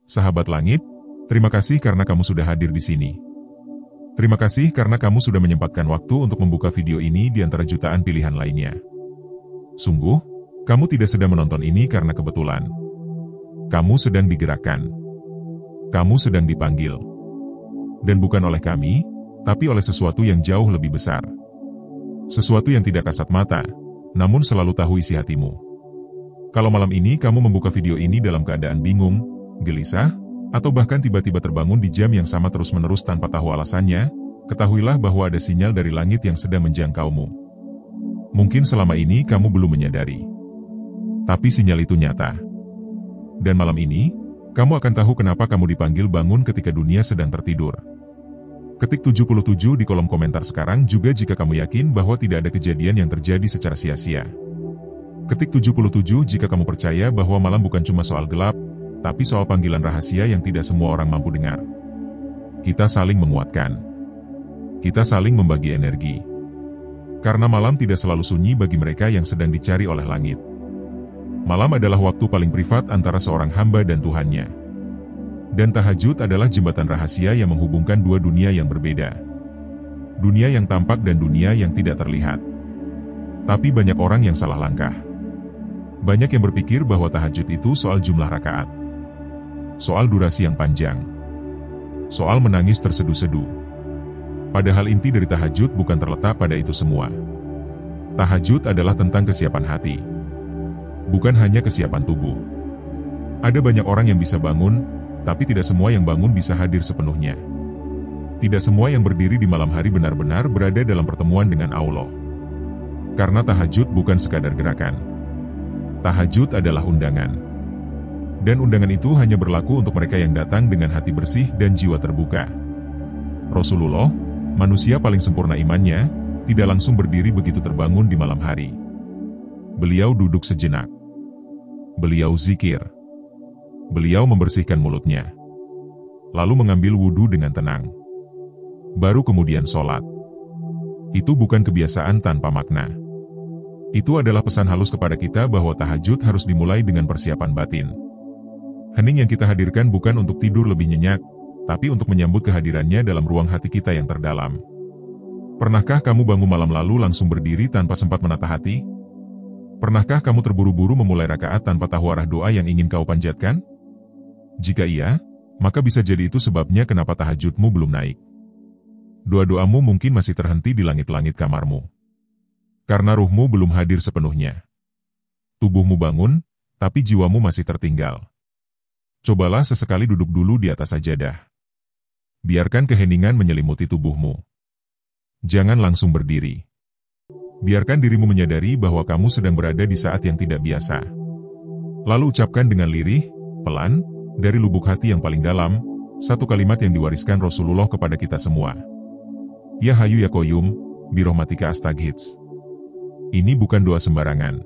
Sahabat langit, terima kasih karena kamu sudah hadir di sini. Terima kasih karena kamu sudah menyempatkan waktu untuk membuka video ini di antara jutaan pilihan lainnya. Sungguh, kamu tidak sedang menonton ini karena kebetulan. Kamu sedang digerakkan. Kamu sedang dipanggil. Dan bukan oleh kami, tapi oleh sesuatu yang jauh lebih besar. Sesuatu yang tidak kasat mata, namun selalu tahu isi hatimu. Kalau malam ini kamu membuka video ini dalam keadaan bingung, gelisah, atau bahkan tiba-tiba terbangun di jam yang sama terus-menerus tanpa tahu alasannya, ketahuilah bahwa ada sinyal dari langit yang sedang menjangkaumu. Mungkin selama ini kamu belum menyadari. Tapi sinyal itu nyata. Dan malam ini, kamu akan tahu kenapa kamu dipanggil bangun ketika dunia sedang tertidur. Ketik 77 di kolom komentar sekarang juga jika kamu yakin bahwa tidak ada kejadian yang terjadi secara sia-sia. Ketik 77 jika kamu percaya bahwa malam bukan cuma soal gelap, tapi soal panggilan rahasia yang tidak semua orang mampu dengar. Kita saling menguatkan. Kita saling membagi energi. Karena malam tidak selalu sunyi bagi mereka yang sedang dicari oleh langit. Malam adalah waktu paling privat antara seorang hamba dan Tuhannya. Dan tahajud adalah jembatan rahasia yang menghubungkan dua dunia yang berbeda. Dunia yang tampak dan dunia yang tidak terlihat. Tapi banyak orang yang salah langkah. Banyak yang berpikir bahwa tahajud itu soal jumlah rakaat. Soal durasi yang panjang. Soal menangis terseduh-seduh. Padahal inti dari tahajud bukan terletak pada itu semua. Tahajud adalah tentang kesiapan hati. Bukan hanya kesiapan tubuh. Ada banyak orang yang bisa bangun, tapi tidak semua yang bangun bisa hadir sepenuhnya. Tidak semua yang berdiri di malam hari benar-benar berada dalam pertemuan dengan Allah. Karena tahajud bukan sekadar gerakan. Tahajud adalah undangan. Dan undangan itu hanya berlaku untuk mereka yang datang dengan hati bersih dan jiwa terbuka. Rasulullah, manusia paling sempurna imannya, tidak langsung berdiri begitu terbangun di malam hari. Beliau duduk sejenak. Beliau zikir. Beliau membersihkan mulutnya. Lalu mengambil wudhu dengan tenang. Baru kemudian sholat. Itu bukan kebiasaan tanpa makna. Itu adalah pesan halus kepada kita bahwa tahajud harus dimulai dengan persiapan batin. Hening yang kita hadirkan bukan untuk tidur lebih nyenyak, tapi untuk menyambut kehadirannya dalam ruang hati kita yang terdalam. Pernahkah kamu bangun malam lalu langsung berdiri tanpa sempat menata hati? Pernahkah kamu terburu-buru memulai rakaat tanpa tahu arah doa yang ingin kau panjatkan? Jika iya, maka bisa jadi itu sebabnya kenapa tahajudmu belum naik. Doa-doamu mungkin masih terhenti di langit-langit kamarmu. Karena ruhmu belum hadir sepenuhnya. Tubuhmu bangun, tapi jiwamu masih tertinggal. Cobalah sesekali duduk dulu di atas sajadah. Biarkan keheningan menyelimuti tubuhmu. Jangan langsung berdiri. Biarkan dirimu menyadari bahwa kamu sedang berada di saat yang tidak biasa. Lalu ucapkan dengan lirih, pelan, dari lubuk hati yang paling dalam, satu kalimat yang diwariskan Rasulullah kepada kita semua. Ya Hayyu Ya Qayyum, birahmatika astaghits. Ini bukan doa sembarangan.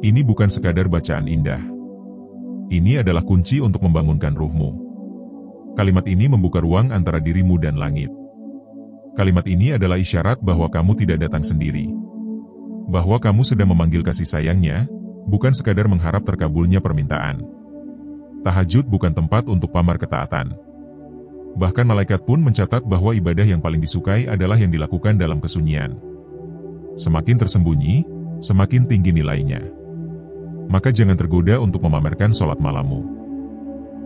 Ini bukan sekadar bacaan indah. Ini adalah kunci untuk membangunkan ruhmu. Kalimat ini membuka ruang antara dirimu dan langit. Kalimat ini adalah isyarat bahwa kamu tidak datang sendiri. Bahwa kamu sedang memanggil kasih sayangnya, bukan sekadar mengharap terkabulnya permintaan. Tahajud bukan tempat untuk pamar ketaatan. Bahkan malaikat pun mencatat bahwa ibadah yang paling disukai adalah yang dilakukan dalam kesunyian. Semakin tersembunyi, semakin tinggi nilainya. Maka jangan tergoda untuk memamerkan sholat malammu.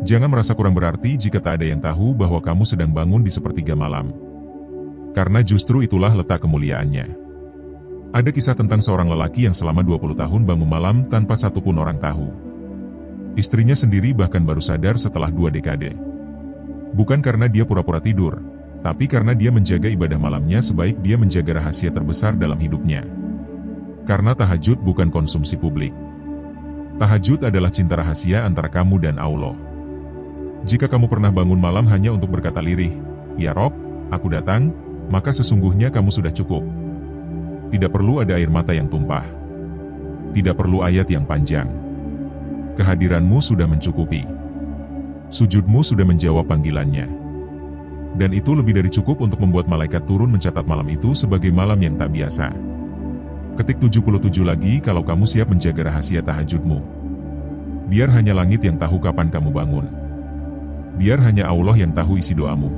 Jangan merasa kurang berarti jika tak ada yang tahu bahwa kamu sedang bangun di sepertiga malam. Karena justru itulah letak kemuliaannya. Ada kisah tentang seorang lelaki yang selama 20 tahun bangun malam tanpa satupun orang tahu. Istrinya sendiri bahkan baru sadar setelah 2 dekade. Bukan karena dia pura-pura tidur, tapi karena dia menjaga ibadah malamnya sebaik dia menjaga rahasia terbesar dalam hidupnya. Karena tahajud bukan konsumsi publik. Tahajud adalah cinta rahasia antara kamu dan Allah. Jika kamu pernah bangun malam hanya untuk berkata lirih, "Ya Rob, aku datang," maka sesungguhnya kamu sudah cukup. Tidak perlu ada air mata yang tumpah. Tidak perlu ayat yang panjang. Kehadiranmu sudah mencukupi. Sujudmu sudah menjawab panggilannya. Dan itu lebih dari cukup untuk membuat malaikat turun mencatat malam itu sebagai malam yang tak biasa. Ketik 77 lagi kalau kamu siap menjaga rahasia tahajudmu. Biar hanya langit yang tahu kapan kamu bangun. Biar hanya Allah yang tahu isi doamu.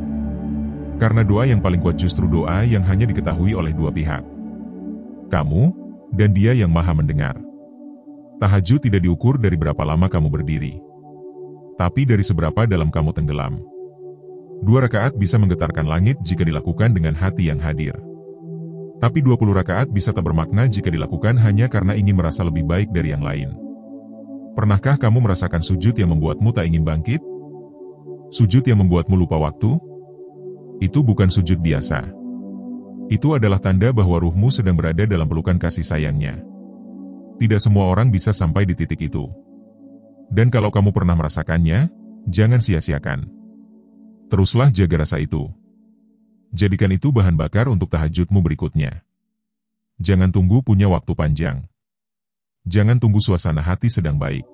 Karena doa yang paling kuat justru doa yang hanya diketahui oleh dua pihak. Kamu, dan Dia yang Maha Mendengar. Tahajud tidak diukur dari berapa lama kamu berdiri, tapi dari seberapa dalam kamu tenggelam. 2 rakaat bisa menggetarkan langit jika dilakukan dengan hati yang hadir. Tapi 20 rakaat bisa tak bermakna jika dilakukan hanya karena ingin merasa lebih baik dari yang lain. Pernahkah kamu merasakan sujud yang membuatmu tak ingin bangkit? Sujud yang membuatmu lupa waktu? Itu bukan sujud biasa. Itu adalah tanda bahwa ruhmu sedang berada dalam pelukan kasih sayangnya. Tidak semua orang bisa sampai di titik itu. Dan kalau kamu pernah merasakannya, jangan sia-siakan. Teruslah jaga rasa itu. Jadikan itu bahan bakar untuk tahajudmu berikutnya. Jangan tunggu punya waktu panjang. Jangan tunggu suasana hati sedang baik.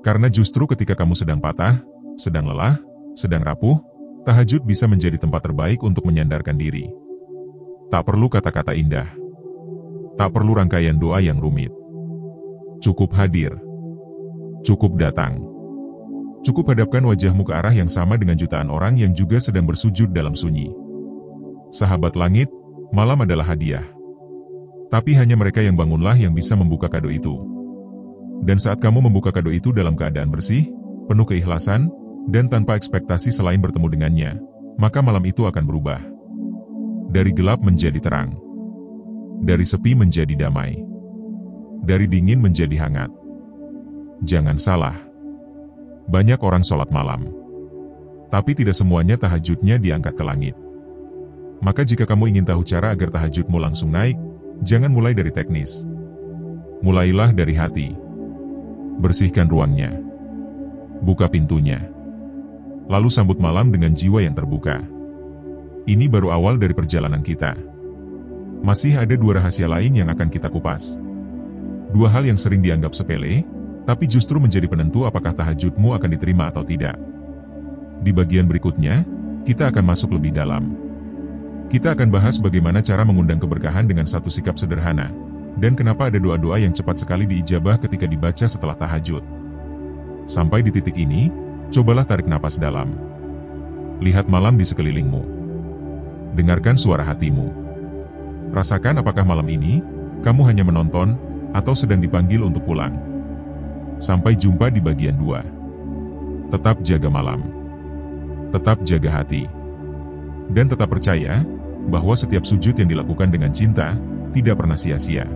Karena justru ketika kamu sedang patah, sedang lelah, sedang rapuh, tahajud bisa menjadi tempat terbaik untuk menyandarkan diri. Tak perlu kata-kata indah. Tak perlu rangkaian doa yang rumit. Cukup hadir. Cukup datang. Cukup hadapkan wajahmu ke arah yang sama dengan jutaan orang yang juga sedang bersujud dalam sunyi. Sahabat langit, malam adalah hadiah. Tapi hanya mereka yang bangunlah yang bisa membuka kado itu. Dan saat kamu membuka kado itu dalam keadaan bersih, penuh keikhlasan, dan tanpa ekspektasi selain bertemu dengannya, maka malam itu akan berubah. Dari gelap menjadi terang. Dari sepi menjadi damai. Dari dingin menjadi hangat. Jangan salah. Banyak orang sholat malam. Tapi tidak semuanya tahajudnya diangkat ke langit. Maka jika kamu ingin tahu cara agar tahajudmu langsung naik, jangan mulai dari teknis. Mulailah dari hati. Bersihkan ruangnya. Buka pintunya. Lalu sambut malam dengan jiwa yang terbuka. Ini baru awal dari perjalanan kita. Masih ada 2 rahasia lain yang akan kita kupas. 2 hal yang sering dianggap sepele, tapi justru menjadi penentu apakah tahajudmu akan diterima atau tidak. Di bagian berikutnya, kita akan masuk lebih dalam. Kita akan bahas bagaimana cara mengundang keberkahan dengan satu sikap sederhana, dan kenapa ada doa-doa yang cepat sekali diijabah ketika dibaca setelah tahajud. Sampai di titik ini, cobalah tarik napas dalam. Lihat malam di sekelilingmu. Dengarkan suara hatimu. Rasakan apakah malam ini, kamu hanya menonton, atau sedang dipanggil untuk pulang. Sampai jumpa di bagian 2. Tetap jaga malam. Tetap jaga hati. Dan tetap percaya, bahwa setiap sujud yang dilakukan dengan cinta, tidak pernah sia-sia.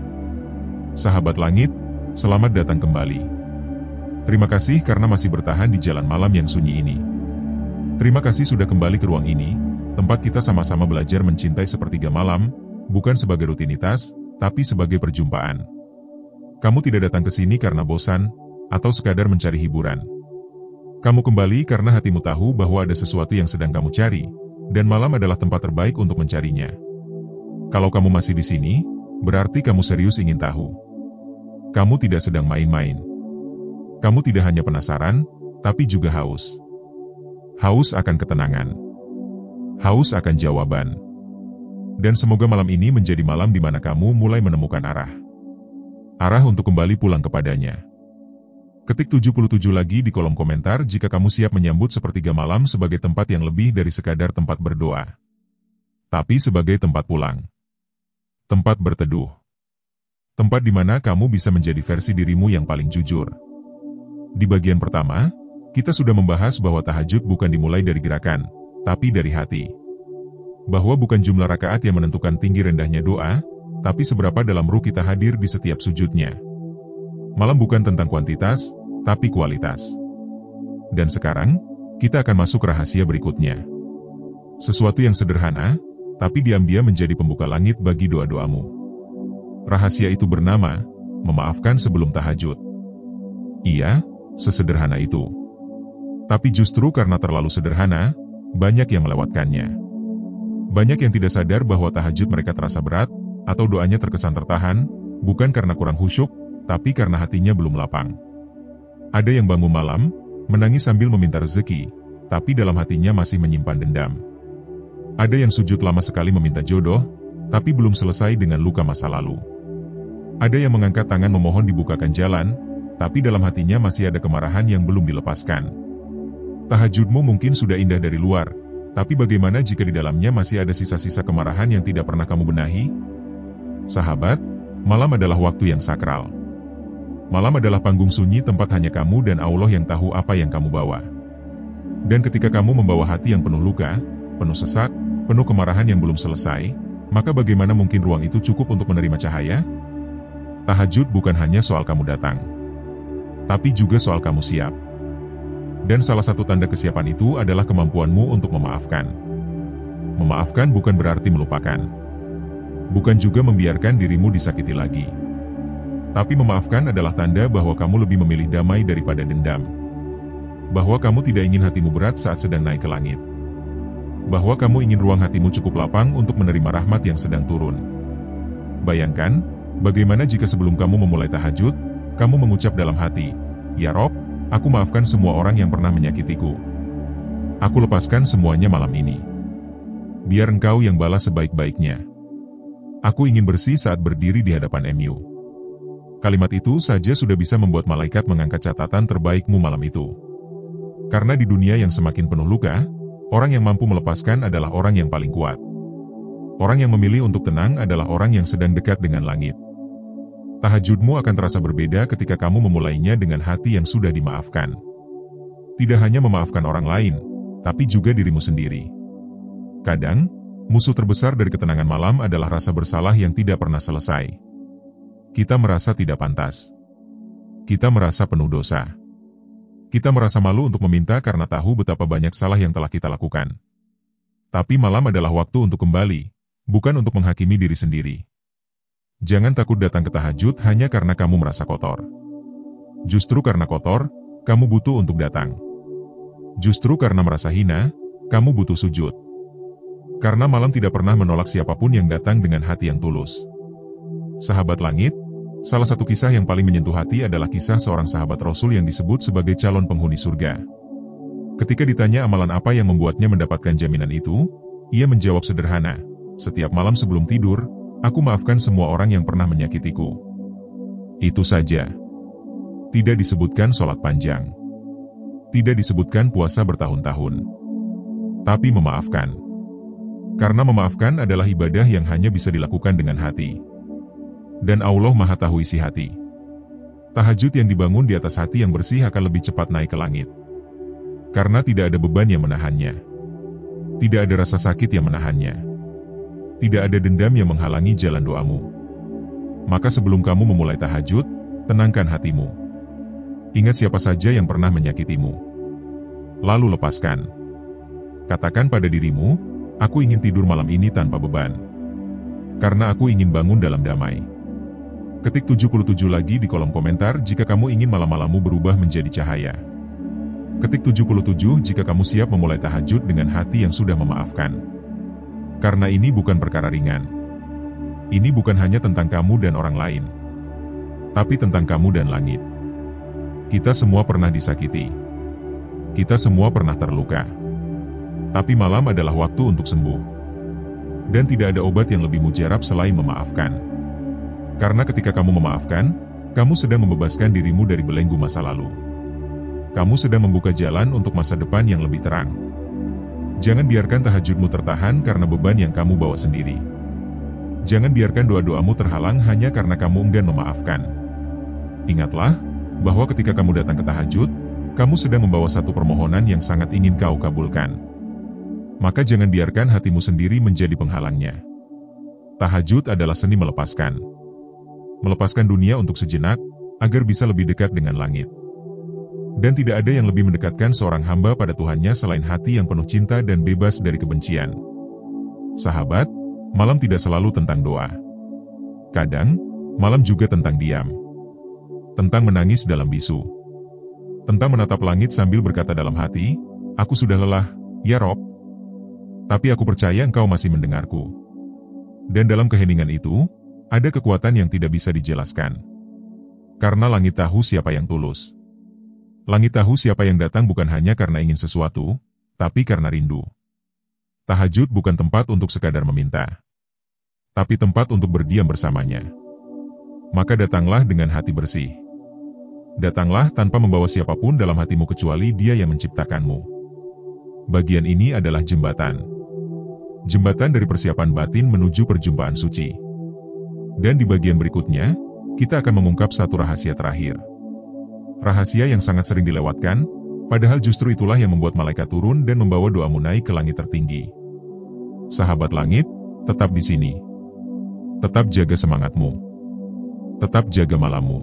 Sahabat langit, selamat datang kembali. Terima kasih karena masih bertahan di jalan malam yang sunyi ini. Terima kasih sudah kembali ke ruang ini, tempat kita sama-sama belajar mencintai sepertiga malam, bukan sebagai rutinitas, tapi sebagai perjumpaan. Kamu tidak datang ke sini karena bosan, atau sekadar mencari hiburan. Kamu kembali karena hatimu tahu bahwa ada sesuatu yang sedang kamu cari, dan malam adalah tempat terbaik untuk mencarinya. Kalau kamu masih di sini, berarti kamu serius ingin tahu. Kamu tidak sedang main-main. Kamu tidak hanya penasaran, tapi juga haus. Haus akan ketenangan. Haus akan jawaban. Dan semoga malam ini menjadi malam di mana kamu mulai menemukan arah. Arah untuk kembali pulang kepadanya. Ketik 77 lagi di kolom komentar jika kamu siap menyambut sepertiga malam sebagai tempat yang lebih dari sekadar tempat berdoa. Tapi sebagai tempat pulang. Tempat berteduh. Tempat di mana kamu bisa menjadi versi dirimu yang paling jujur. Di bagian pertama, kita sudah membahas bahwa tahajud bukan dimulai dari gerakan, tapi dari hati. Bahwa bukan jumlah rakaat yang menentukan tinggi rendahnya doa, tapi seberapa dalam ruh kita hadir di setiap sujudnya. Malam bukan tentang kuantitas, tapi kualitas. Dan sekarang, kita akan masuk rahasia berikutnya. Sesuatu yang sederhana, tapi diam-diam menjadi pembuka langit bagi doa-doamu. Rahasia itu bernama, memaafkan sebelum tahajud. Iya, sesederhana itu. Tapi justru karena terlalu sederhana, banyak yang melewatkannya. Banyak yang tidak sadar bahwa tahajud mereka terasa berat, atau doanya terkesan tertahan, bukan karena kurang khusyuk, tapi karena hatinya belum lapang. Ada yang bangun malam, menangis sambil meminta rezeki, tapi dalam hatinya masih menyimpan dendam. Ada yang sujud lama sekali meminta jodoh, tapi belum selesai dengan luka masa lalu. Ada yang mengangkat tangan memohon dibukakan jalan, tapi dalam hatinya masih ada kemarahan yang belum dilepaskan. Tahajudmu mungkin sudah indah dari luar, tapi bagaimana jika di dalamnya masih ada sisa-sisa kemarahan yang tidak pernah kamu benahi? Sahabat, malam adalah waktu yang sakral. Malam adalah panggung sunyi tempat hanya kamu dan Allah yang tahu apa yang kamu bawa. Dan ketika kamu membawa hati yang penuh luka, penuh sesak, penuh kemarahan yang belum selesai, maka bagaimana mungkin ruang itu cukup untuk menerima cahaya? Tahajud bukan hanya soal kamu datang, tapi juga soal kamu siap. Dan salah satu tanda kesiapan itu adalah kemampuanmu untuk memaafkan. Memaafkan bukan berarti melupakan. Bukan juga membiarkan dirimu disakiti lagi. Tapi memaafkan adalah tanda bahwa kamu lebih memilih damai daripada dendam. Bahwa kamu tidak ingin hatimu berat saat sedang naik ke langit. Bahwa kamu ingin ruang hatimu cukup lapang untuk menerima rahmat yang sedang turun. Bayangkan, bagaimana jika sebelum kamu memulai tahajud, kamu mengucap dalam hati, "Ya Rob, aku maafkan semua orang yang pernah menyakitiku. Aku lepaskan semuanya malam ini. Biar Engkau yang balas sebaik-baiknya. Aku ingin bersih saat berdiri di hadapan MU." Kalimat itu saja sudah bisa membuat malaikat mengangkat catatan terbaikmu malam itu. Karena di dunia yang semakin penuh luka, orang yang mampu melepaskan adalah orang yang paling kuat. Orang yang memilih untuk tenang adalah orang yang sedang dekat dengan langit. Tahajudmu akan terasa berbeda ketika kamu memulainya dengan hati yang sudah dimaafkan. Tidak hanya memaafkan orang lain, tapi juga dirimu sendiri. Kadang, musuh terbesar dari ketenangan malam adalah rasa bersalah yang tidak pernah selesai. Kita merasa tidak pantas. Kita merasa penuh dosa. Kita merasa malu untuk meminta karena tahu betapa banyak salah yang telah kita lakukan. Tapi malam adalah waktu untuk kembali, bukan untuk menghakimi diri sendiri. Jangan takut datang ke tahajud hanya karena kamu merasa kotor. Justru karena kotor, kamu butuh untuk datang. Justru karena merasa hina, kamu butuh sujud. Karena malam tidak pernah menolak siapapun yang datang dengan hati yang tulus. Sahabat langit, salah satu kisah yang paling menyentuh hati adalah kisah seorang sahabat Rasul yang disebut sebagai calon penghuni surga. Ketika ditanya amalan apa yang membuatnya mendapatkan jaminan itu, ia menjawab sederhana, "Setiap malam sebelum tidur, aku maafkan semua orang yang pernah menyakitiku." Itu saja. Tidak disebutkan sholat panjang. Tidak disebutkan puasa bertahun-tahun. Tapi memaafkan. Karena memaafkan adalah ibadah yang hanya bisa dilakukan dengan hati. Dan Allah Maha Tahu isi hati. Tahajud yang dibangun di atas hati yang bersih akan lebih cepat naik ke langit. Karena tidak ada beban yang menahannya. Tidak ada rasa sakit yang menahannya. Tidak ada dendam yang menghalangi jalan doamu. Maka sebelum kamu memulai tahajud, tenangkan hatimu. Ingat siapa saja yang pernah menyakitimu. Lalu lepaskan. Katakan pada dirimu, "Aku ingin tidur malam ini tanpa beban. Karena aku ingin bangun dalam damai." Ketik 77 lagi di kolom komentar jika kamu ingin malam-malammu berubah menjadi cahaya. Ketik 77 jika kamu siap memulai tahajud dengan hati yang sudah memaafkan. Karena ini bukan perkara ringan. Ini bukan hanya tentang kamu dan orang lain. Tapi tentang kamu dan langit. Kita semua pernah disakiti. Kita semua pernah terluka. Tapi malam adalah waktu untuk sembuh. Dan tidak ada obat yang lebih mujarab selain memaafkan. Karena ketika kamu memaafkan, kamu sedang membebaskan dirimu dari belenggu masa lalu. Kamu sedang membuka jalan untuk masa depan yang lebih terang. Jangan biarkan tahajudmu tertahan karena beban yang kamu bawa sendiri. Jangan biarkan doa-doamu terhalang hanya karena kamu enggan memaafkan. Ingatlah, bahwa ketika kamu datang ke tahajud, kamu sedang membawa satu permohonan yang sangat ingin kau kabulkan. Maka jangan biarkan hatimu sendiri menjadi penghalangnya. Tahajud adalah seni melepaskan. Melepaskan dunia untuk sejenak, agar bisa lebih dekat dengan langit. Dan tidak ada yang lebih mendekatkan seorang hamba pada Tuhannya selain hati yang penuh cinta dan bebas dari kebencian. Sahabat, malam tidak selalu tentang doa. Kadang, malam juga tentang diam. Tentang menangis dalam bisu. Tentang menatap langit sambil berkata dalam hati, "Aku sudah lelah, ya Rob. Tapi aku percaya Engkau masih mendengarku." Dan dalam keheningan itu, ada kekuatan yang tidak bisa dijelaskan. Karena langit tahu siapa yang tulus. Langit tahu siapa yang datang bukan hanya karena ingin sesuatu, tapi karena rindu. Tahajud bukan tempat untuk sekadar meminta, tapi tempat untuk berdiam bersamanya. Maka datanglah dengan hati bersih. Datanglah tanpa membawa siapapun dalam hatimu kecuali Dia yang menciptakanmu. Bagian ini adalah jembatan. Jembatan dari persiapan batin menuju perjumpaan suci. Dan di bagian berikutnya, kita akan mengungkap satu rahasia terakhir. Rahasia yang sangat sering dilewatkan, padahal justru itulah yang membuat malaikat turun dan membawa doamu naik ke langit tertinggi. Sahabat langit, tetap di sini. Tetap jaga semangatmu. Tetap jaga malammu.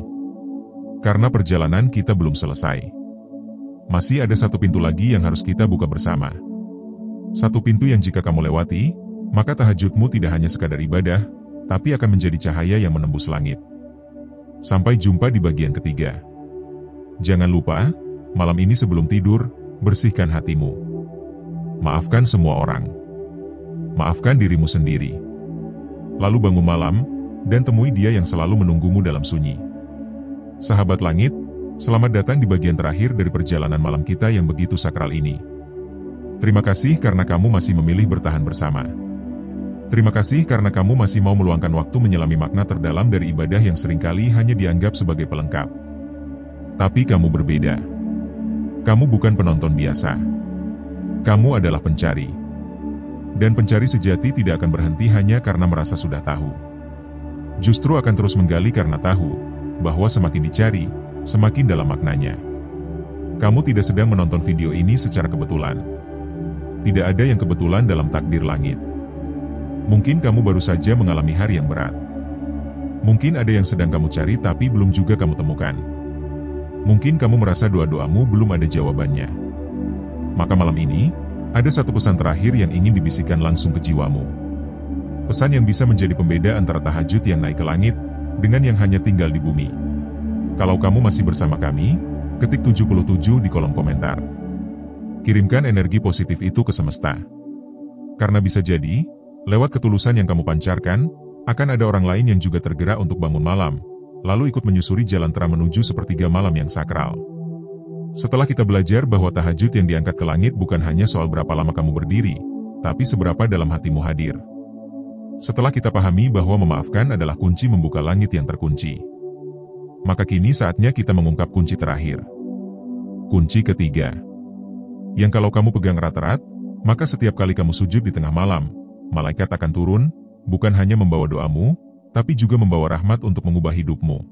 Karena perjalanan kita belum selesai. Masih ada satu pintu lagi yang harus kita buka bersama. Satu pintu yang jika kamu lewati, maka tahajudmu tidak hanya sekadar ibadah, tapi akan menjadi cahaya yang menembus langit. Sampai jumpa di bagian ketiga. Jangan lupa, malam ini sebelum tidur, bersihkan hatimu. Maafkan semua orang. Maafkan dirimu sendiri. Lalu bangun malam, dan temui dia yang selalu menunggumu dalam sunyi. Sahabat langit, selamat datang di bagian terakhir dari perjalanan malam kita yang begitu sakral ini. Terima kasih karena kamu masih memilih bertahan bersama. Terima kasih karena kamu masih mau meluangkan waktu menyelami makna terdalam dari ibadah yang seringkali hanya dianggap sebagai pelengkap. Tapi kamu berbeda. Kamu bukan penonton biasa. Kamu adalah pencari. Dan pencari sejati tidak akan berhenti hanya karena merasa sudah tahu. Justru akan terus menggali karena tahu bahwa semakin dicari, semakin dalam maknanya. Kamu tidak sedang menonton video ini secara kebetulan. Tidak ada yang kebetulan dalam takdir langit. Mungkin kamu baru saja mengalami hari yang berat. Mungkin ada yang sedang kamu cari tapi belum juga kamu temukan. Mungkin kamu merasa doa-doamu belum ada jawabannya. Maka malam ini, ada satu pesan terakhir yang ingin dibisikkan langsung ke jiwamu. Pesan yang bisa menjadi pembeda antara tahajud yang naik ke langit dengan yang hanya tinggal di bumi. Kalau kamu masih bersama kami, ketik 77 di kolom komentar. Kirimkan energi positif itu ke semesta. Karena bisa jadi, lewat ketulusan yang kamu pancarkan, akan ada orang lain yang juga tergerak untuk bangun malam, lalu ikut menyusuri jalan terang menuju sepertiga malam yang sakral. Setelah kita belajar bahwa tahajud yang diangkat ke langit bukan hanya soal berapa lama kamu berdiri, tapi seberapa dalam hatimu hadir. Setelah kita pahami bahwa memaafkan adalah kunci membuka langit yang terkunci, maka kini saatnya kita mengungkap kunci terakhir. Kunci ketiga. Yang kalau kamu pegang erat-erat, maka setiap kali kamu sujud di tengah malam, malaikat akan turun, bukan hanya membawa doamu, tapi juga membawa rahmat untuk mengubah hidupmu.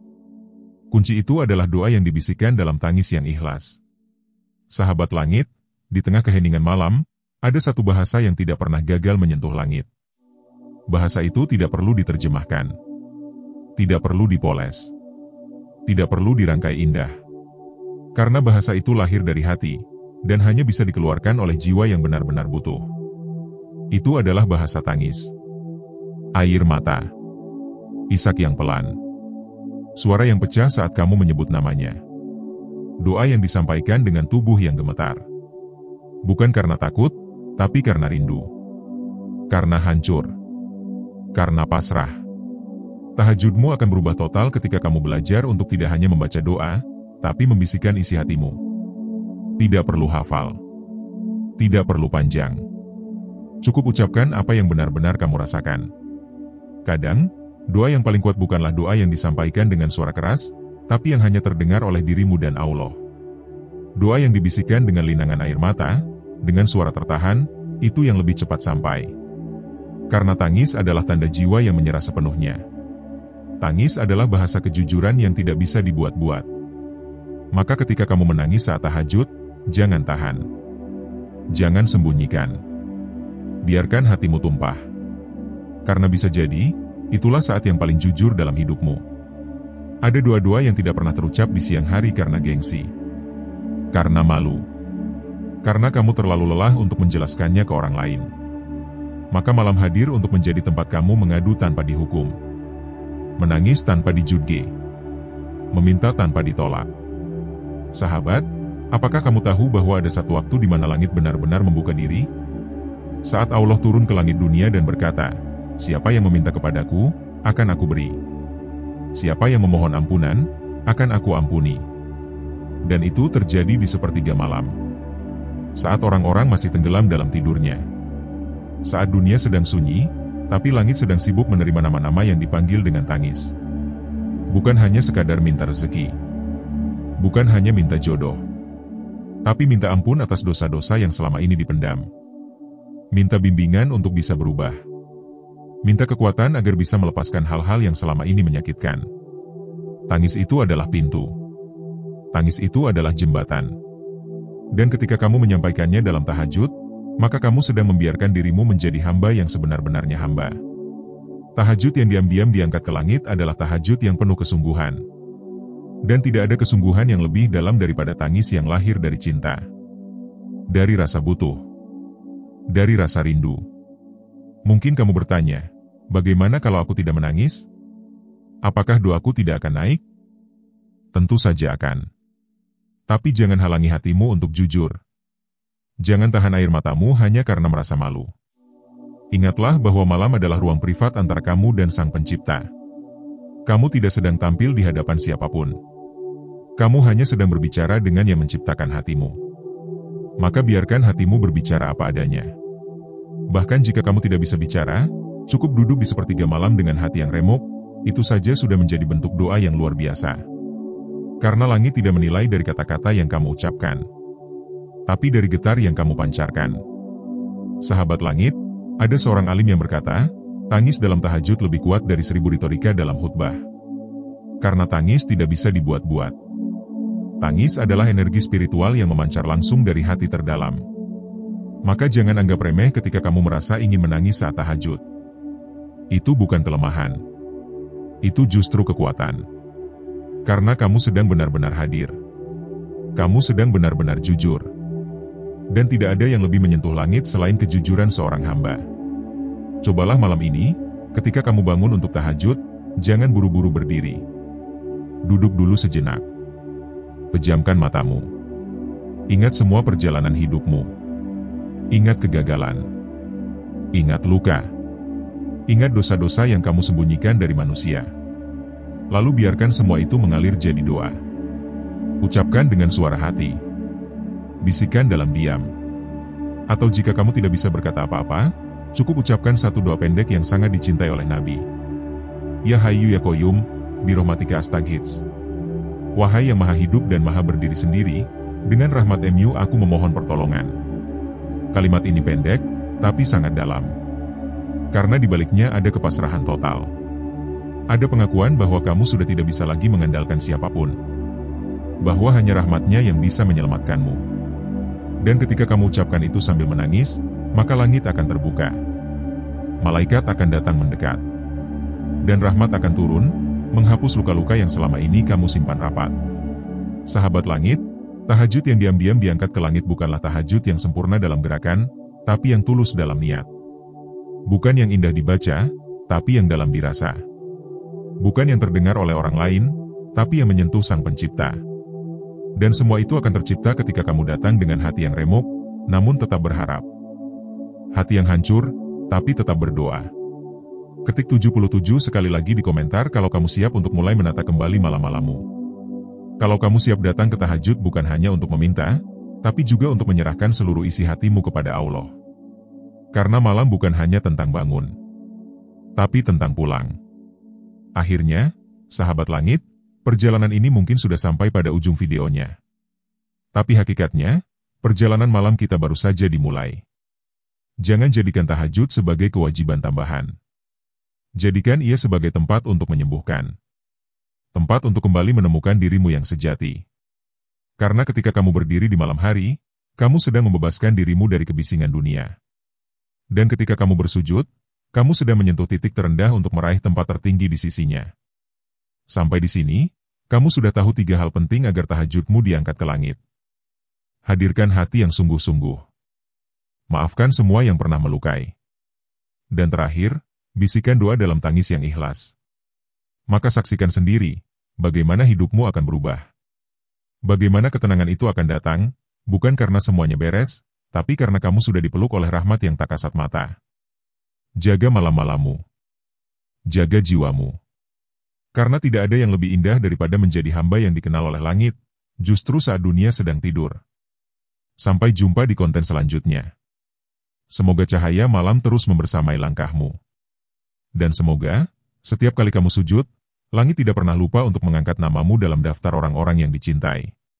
Kunci itu adalah doa yang dibisikkan dalam tangis yang ikhlas. Sahabat langit, di tengah keheningan malam, ada satu bahasa yang tidak pernah gagal menyentuh langit. Bahasa itu tidak perlu diterjemahkan. Tidak perlu dipoles. Tidak perlu dirangkai indah. Karena bahasa itu lahir dari hati, dan hanya bisa dikeluarkan oleh jiwa yang benar-benar butuh. Itu adalah bahasa tangis. Air mata. Isak yang pelan. Suara yang pecah saat kamu menyebut namanya. Doa yang disampaikan dengan tubuh yang gemetar. Bukan karena takut, tapi karena rindu. Karena hancur. Karena pasrah. Tahajudmu akan berubah total ketika kamu belajar untuk tidak hanya membaca doa, tapi membisikkan isi hatimu. Tidak perlu hafal. Tidak perlu panjang. Cukup ucapkan apa yang benar-benar kamu rasakan. Kadang, doa yang paling kuat bukanlah doa yang disampaikan dengan suara keras, tapi yang hanya terdengar oleh dirimu dan Allah. Doa yang dibisikkan dengan linangan air mata, dengan suara tertahan, itu yang lebih cepat sampai. Karena tangis adalah tanda jiwa yang menyerah sepenuhnya. Tangis adalah bahasa kejujuran yang tidak bisa dibuat-buat. Maka ketika kamu menangis saat tahajud, jangan tahan. Jangan sembunyikan. Biarkan hatimu tumpah. Karena bisa jadi, itulah saat yang paling jujur dalam hidupmu. Ada doa-doa yang tidak pernah terucap di siang hari karena gengsi. Karena malu. Karena kamu terlalu lelah untuk menjelaskannya ke orang lain. Maka malam hadir untuk menjadi tempat kamu mengadu tanpa dihukum. Menangis tanpa dijudge. Meminta tanpa ditolak. Sahabat, apakah kamu tahu bahwa ada satu waktu di mana langit benar-benar membuka diri? Saat Allah turun ke langit dunia dan berkata, "Siapa yang meminta kepadaku, akan aku beri. Siapa yang memohon ampunan, akan aku ampuni." Dan itu terjadi di sepertiga malam. Saat orang-orang masih tenggelam dalam tidurnya. Saat dunia sedang sunyi, tapi langit sedang sibuk menerima nama-nama yang dipanggil dengan tangis. Bukan hanya sekadar minta rezeki. Bukan hanya minta jodoh. Tapi minta ampun atas dosa-dosa yang selama ini dipendam. Minta bimbingan untuk bisa berubah. Minta kekuatan agar bisa melepaskan hal-hal yang selama ini menyakitkan. Tangis itu adalah pintu. Tangis itu adalah jembatan. Dan ketika kamu menyampaikannya dalam tahajud, maka kamu sedang membiarkan dirimu menjadi hamba yang sebenar-benarnya hamba. Tahajud yang diam-diam diangkat ke langit adalah tahajud yang penuh kesungguhan. Dan tidak ada kesungguhan yang lebih dalam daripada tangis yang lahir dari cinta. Dari rasa butuh. Dari rasa rindu. Mungkin kamu bertanya, bagaimana kalau aku tidak menangis? Apakah doaku tidak akan naik? Tentu saja akan. Tapi jangan halangi hatimu untuk jujur. Jangan tahan air matamu hanya karena merasa malu. Ingatlah bahwa malam adalah ruang privat antara kamu dan Sang Pencipta. Kamu tidak sedang tampil di hadapan siapapun. Kamu hanya sedang berbicara dengan yang menciptakan hatimu. Maka biarkan hatimu berbicara apa adanya. Bahkan jika kamu tidak bisa bicara, cukup duduk di sepertiga malam dengan hati yang remuk, itu saja sudah menjadi bentuk doa yang luar biasa. Karena langit tidak menilai dari kata-kata yang kamu ucapkan, tapi dari getar yang kamu pancarkan. Sahabat langit, ada seorang alim yang berkata, tangis dalam tahajud lebih kuat dari 1000 retorika dalam khutbah. Karena tangis tidak bisa dibuat-buat. Tangis adalah energi spiritual yang memancar langsung dari hati terdalam. Maka jangan anggap remeh ketika kamu merasa ingin menangis saat tahajud. Itu bukan kelemahan. Itu justru kekuatan. Karena kamu sedang benar-benar hadir. Kamu sedang benar-benar jujur. Dan tidak ada yang lebih menyentuh langit selain kejujuran seorang hamba. Cobalah malam ini, ketika kamu bangun untuk tahajud, jangan buru-buru berdiri. Duduk dulu sejenak. Pejamkan matamu. Ingat semua perjalanan hidupmu. Ingat kegagalan. Ingat luka. Ingat dosa-dosa yang kamu sembunyikan dari manusia. Lalu biarkan semua itu mengalir jadi doa. Ucapkan dengan suara hati. Bisikan dalam diam. Atau jika kamu tidak bisa berkata apa-apa, cukup ucapkan satu doa pendek yang sangat dicintai oleh Nabi. Ya Hayyu ya Qayyum, birahmatika astaghits. Wahai yang maha hidup dan maha berdiri sendiri, dengan rahmat-Mu aku memohon pertolongan. Kalimat ini pendek, tapi sangat dalam. Karena di baliknya ada kepasrahan total. Ada pengakuan bahwa kamu sudah tidak bisa lagi mengandalkan siapapun. Bahwa hanya rahmat-Nya yang bisa menyelamatkanmu. Dan ketika kamu ucapkan itu sambil menangis, maka langit akan terbuka. Malaikat akan datang mendekat. Dan rahmat akan turun, menghapus luka-luka yang selama ini kamu simpan rapat. Sahabat langit, tahajud yang diam-diam diangkat ke langit bukanlah tahajud yang sempurna dalam gerakan, tapi yang tulus dalam niat. Bukan yang indah dibaca, tapi yang dalam dirasa. Bukan yang terdengar oleh orang lain, tapi yang menyentuh Sang Pencipta. Dan semua itu akan tercipta ketika kamu datang dengan hati yang remuk, namun tetap berharap. Hati yang hancur, tapi tetap berdoa. Ketik 77 sekali lagi di komentar kalau kamu siap untuk mulai menata kembali malam-malammu. Kalau kamu siap datang ke tahajud bukan hanya untuk meminta, tapi juga untuk menyerahkan seluruh isi hatimu kepada Allah. Karena malam bukan hanya tentang bangun, tapi tentang pulang. Akhirnya, sahabat langit, perjalanan ini mungkin sudah sampai pada ujung videonya. Tapi hakikatnya, perjalanan malam kita baru saja dimulai. Jangan jadikan tahajud sebagai kewajiban tambahan. Jadikan ia sebagai tempat untuk menyembuhkan. Tempat untuk kembali menemukan dirimu yang sejati. Karena ketika kamu berdiri di malam hari, kamu sedang membebaskan dirimu dari kebisingan dunia. Dan ketika kamu bersujud, kamu sedang menyentuh titik terendah untuk meraih tempat tertinggi di sisinya. Sampai di sini, kamu sudah tahu 3 hal penting agar tahajudmu diangkat ke langit. Hadirkan hati yang sungguh-sungguh. Maafkan semua yang pernah melukai. Dan terakhir, bisikan doa dalam tangis yang ikhlas. Maka saksikan sendiri, bagaimana hidupmu akan berubah. Bagaimana ketenangan itu akan datang, bukan karena semuanya beres, tapi karena kamu sudah dipeluk oleh rahmat yang tak kasat mata. Jaga malam-malammu. Jaga jiwamu. Karena tidak ada yang lebih indah daripada menjadi hamba yang dikenal oleh langit, justru saat dunia sedang tidur. Sampai jumpa di konten selanjutnya. Semoga cahaya malam terus membersamai langkahmu. Dan semoga, setiap kali kamu sujud, langit tidak pernah lupa untuk mengangkat namamu dalam daftar orang-orang yang dicintai.